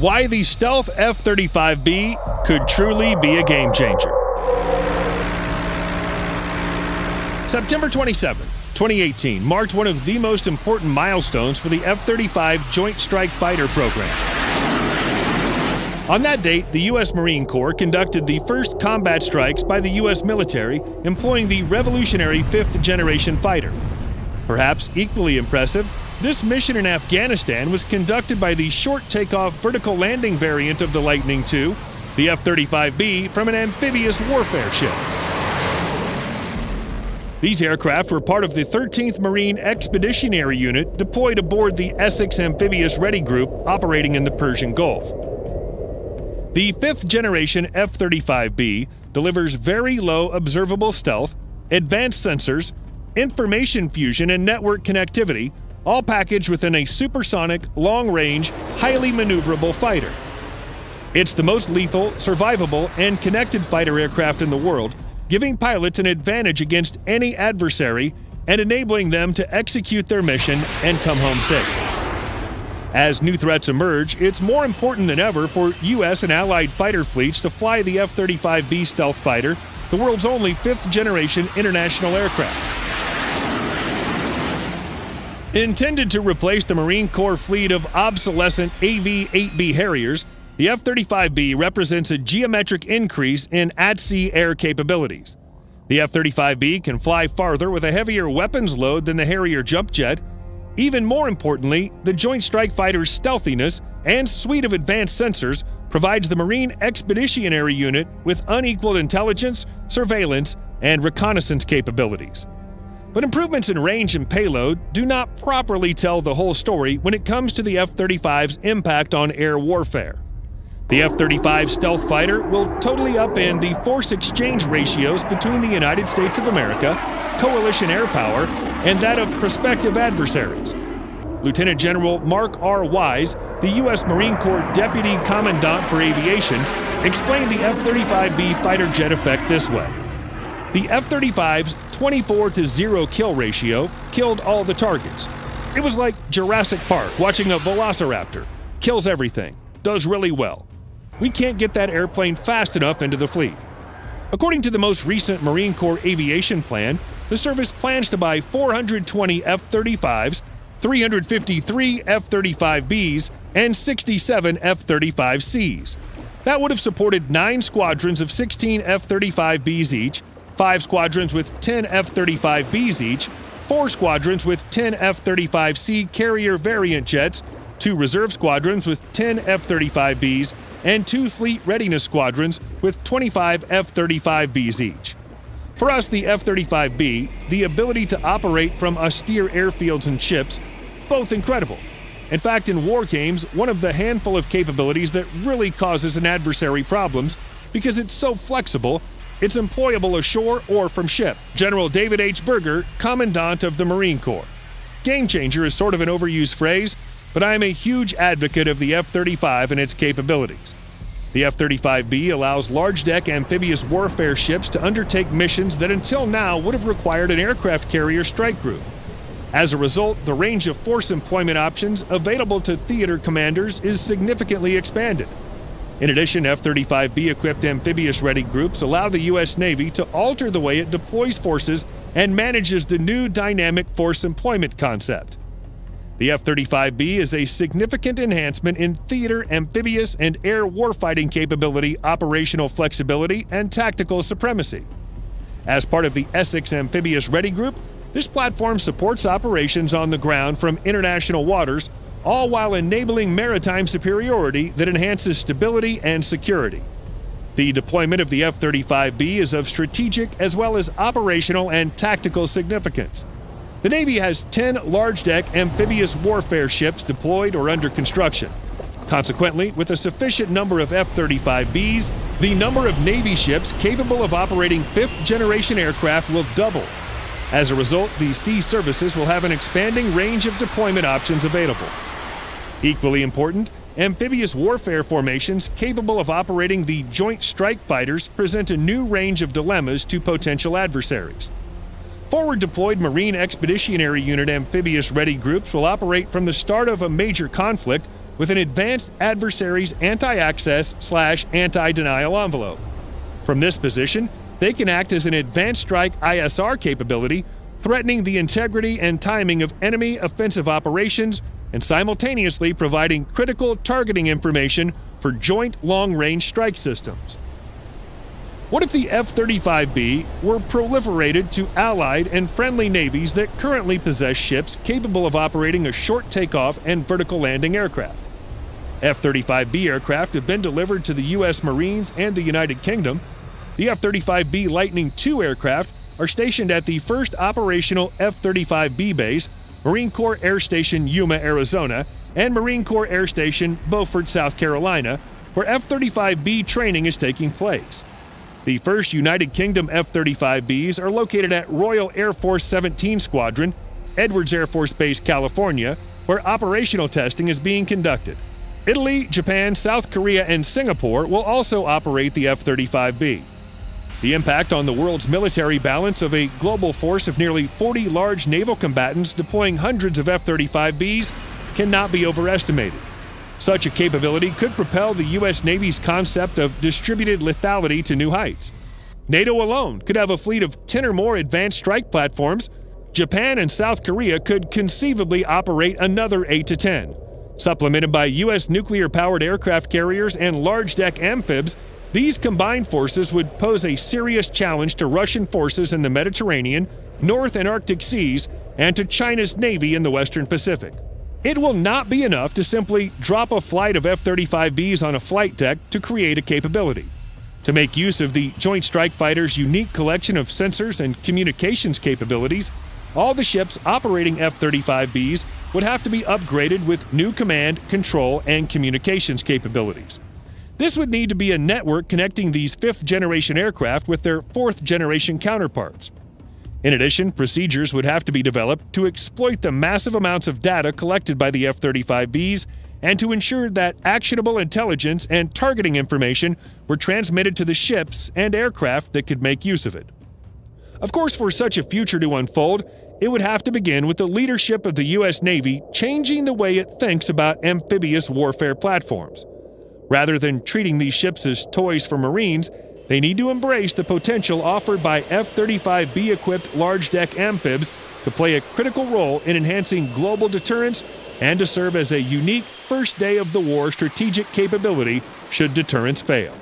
Why the stealth F-35B could truly be a game changer. September 27, 2018 marked one of the most important milestones for the F-35 Joint Strike Fighter program. On that date, the U.S. Marine Corps conducted the first combat strikes by the U.S. military employing the revolutionary fifth-generation fighter. Perhaps equally impressive, this mission in Afghanistan was conducted by the short takeoff vertical landing variant of the Lightning II, the F-35B, from an amphibious warfare ship. These aircraft were part of the 13th Marine Expeditionary Unit deployed aboard the Essex Amphibious Ready Group operating in the Persian Gulf. The fifth-generation F-35B delivers very low observable stealth, advanced sensors, information fusion, and network connectivity, all packaged within a supersonic, long-range, highly maneuverable fighter. It's the most lethal, survivable, and connected fighter aircraft in the world, giving pilots an advantage against any adversary and enabling them to execute their mission and come home safe. As new threats emerge, it's more important than ever for U.S. and allied fighter fleets to fly the F-35B stealth fighter, the world's only fifth-generation international aircraft. Intended to replace the Marine Corps fleet of obsolescent AV-8B Harriers, the F-35B represents a geometric increase in at-sea air capabilities. The F-35B can fly farther with a heavier weapons load than the Harrier jump jet. Even more importantly, the Joint Strike Fighter's stealthiness and suite of advanced sensors provides the Marine Expeditionary Unit with unequaled intelligence, surveillance, and reconnaissance capabilities. But improvements in range and payload do not properly tell the whole story when it comes to the F-35's impact on air warfare. The F-35 stealth fighter will totally upend the force exchange ratios between the United States of America, coalition air power, and that of prospective adversaries. Lieutenant General Mark R. Wise, the U.S. Marine Corps Deputy Commandant for Aviation, explained the F-35B fighter jet effect this way. The F-35's 24-to-0 kill ratio killed all the targets. It was like Jurassic Park watching a velociraptor. Kills everything. Does really well. We can't get that airplane fast enough into the fleet. According to the most recent Marine Corps aviation plan, the service plans to buy 420 F-35s, 353 F-35Bs, and 67 F-35Cs. That would have supported 9 squadrons of 16 F-35Bs each, 5 squadrons with 10 F-35Bs each, 4 squadrons with 10 F-35C carrier variant jets, 2 reserve squadrons with 10 F-35Bs, and 2 fleet readiness squadrons with 25 F-35Bs each. For us, the F-35B, the ability to operate from austere airfields and ships, both incredible. In fact, in war games, one of the handful of capabilities that really causes an adversary problems because it's so flexible, it's employable ashore or from ship. General David H. Berger, Commandant of the Marine Corps. Game changer is sort of an overused phrase, but I am a huge advocate of the F-35 and its capabilities. The F-35B allows large-deck amphibious warfare ships to undertake missions that until now would have required an aircraft carrier strike group. As a result, the range of force employment options available to theater commanders is significantly expanded. In addition, F-35B-equipped amphibious ready groups allow the U.S. Navy to alter the way it deploys forces and manages the new dynamic force employment concept. The F-35B is a significant enhancement in theater, amphibious, and air warfighting capability, operational flexibility, and tactical supremacy. As part of the Essex Amphibious Ready Group, this platform supports operations on the ground from international waters, all while enabling maritime superiority that enhances stability and security. The deployment of the F-35B is of strategic as well as operational and tactical significance. The Navy has 10 large-deck amphibious warfare ships deployed or under construction. Consequently, with a sufficient number of F-35Bs, the number of Navy ships capable of operating fifth-generation aircraft will double. As a result, these sea services will have an expanding range of deployment options available. Equally important, amphibious warfare formations capable of operating the Joint Strike Fighters present a new range of dilemmas to potential adversaries. Forward-deployed Marine Expeditionary Unit amphibious ready groups will operate from the start of a major conflict with an advanced adversary's anti-access/anti-denial envelope. From this position, they can act as an advanced strike ISR capability, threatening the integrity and timing of enemy offensive operations and simultaneously providing critical targeting information for joint long-range strike systems. What if the F-35B were proliferated to allied and friendly navies that currently possess ships capable of operating a short takeoff and vertical landing aircraft? F-35B aircraft have been delivered to the U.S. Marines and the United Kingdom. The F-35B Lightning II aircraft are stationed at the first operational F-35B base, Marine Corps Air Station Yuma, Arizona, and Marine Corps Air Station Beaufort, South Carolina, where F-35B training is taking place. The first United Kingdom F-35Bs are located at Royal Air Force 17 Squadron, Edwards Air Force Base, California, where operational testing is being conducted. Italy, Japan, South Korea, and Singapore will also operate the F-35B. The impact on the world's military balance of a global force of nearly 40 large naval combatants deploying hundreds of F-35Bs cannot be overestimated. Such a capability could propel the U.S. Navy's concept of distributed lethality to new heights. NATO alone could have a fleet of 10 or more advanced strike platforms. Japan and South Korea could conceivably operate another 8 to 10. Supplemented by U.S. nuclear-powered aircraft carriers and large-deck amphibs, these combined forces would pose a serious challenge to Russian forces in the Mediterranean, North and Arctic seas, and to China's Navy in the Western Pacific. It will not be enough to simply drop a flight of F-35Bs on a flight deck to create a capability. To make use of the Joint Strike Fighter's unique collection of sensors and communications capabilities, all the ships operating F-35Bs would have to be upgraded with new command, control, and communications capabilities. This would need to be a network connecting these fifth-generation aircraft with their fourth-generation counterparts. In addition, procedures would have to be developed to exploit the massive amounts of data collected by the F-35Bs and to ensure that actionable intelligence and targeting information were transmitted to the ships and aircraft that could make use of it. Of course, for such a future to unfold, it would have to begin with the leadership of the U.S. Navy changing the way it thinks about amphibious warfare platforms. Rather than treating these ships as toys for Marines, they need to embrace the potential offered by F-35B-equipped large-deck amphibs to play a critical role in enhancing global deterrence and to serve as a unique first-day-of-the-war strategic capability should deterrence fail.